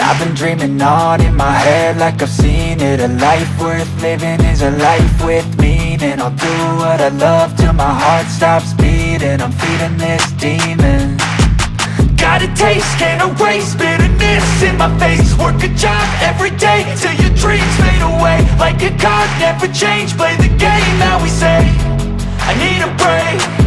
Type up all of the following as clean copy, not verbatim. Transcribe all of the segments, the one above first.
I've been dreaming on in my head like I've seen it. A life worth living is a life with meaning. I'll do what I love till my heart stops beating. I'm feeding this demon. Got a taste, can't erase bitterness in my face. Work a job every day till your dreams fade away. Like a card, never change, play the game that we say. I need a break.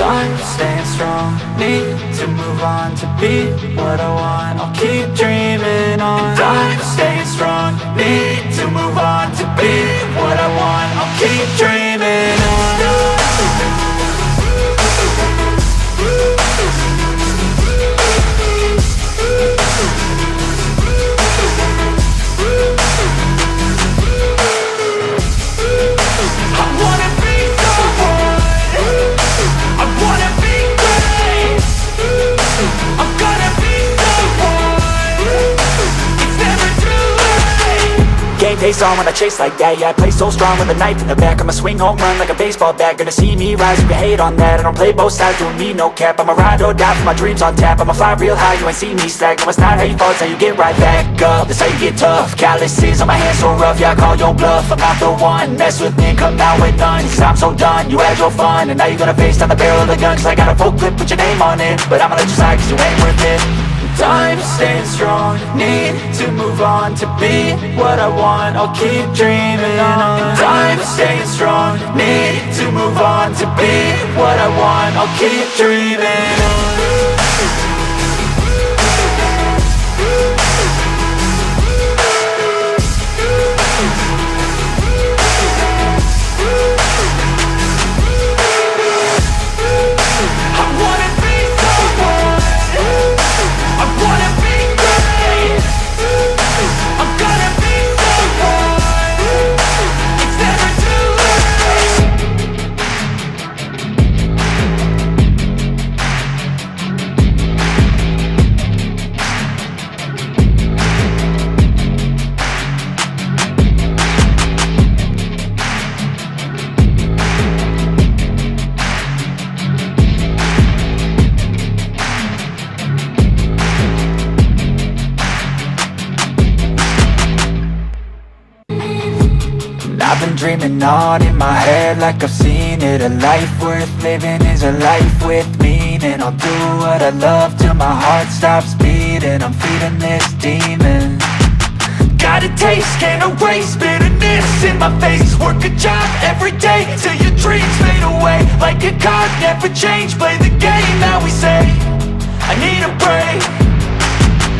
I'm staying strong, need to move on to be what I want. I'll keep dreaming on. I'm staying strong, need to move on to be what I want. I'll keep dreaming on. Face on when I chase like that. Yeah, I play so strong with a knife in the back. I'ma swing home run like a baseball bat. Gonna see me rise, you can hate on that. I don't play both sides, doing me no cap. I'ma ride or die for my dreams on tap. I'ma fly real high, you ain't see me slack. No, it's not how you fall, it's how you get right back up. That's how you get tough. Calluses on my hands so rough, yeah, I call your bluff. I'm not the one, mess with me, come out with none. Cause I'm so done, you had your fun. And now you're gonna face down the barrel of the gun. Cause I got a full clip, put your name on it. But I'ma let you slide cause you ain't worth it. I'm staying strong, need to move on to be what I want. I'll keep dreaming on. I'm staying strong, need to move on to be what I want. I'll keep dreaming on. I've been dreaming on in my head like I've seen it. A life worth living is a life with meaning. I'll do what I love till my heart stops beating. I'm feeding this demon. Got a taste, can't erase bitterness in my face. Work a job every day till your dreams fade away. Like a card, never change, play the game that we say. I need a break.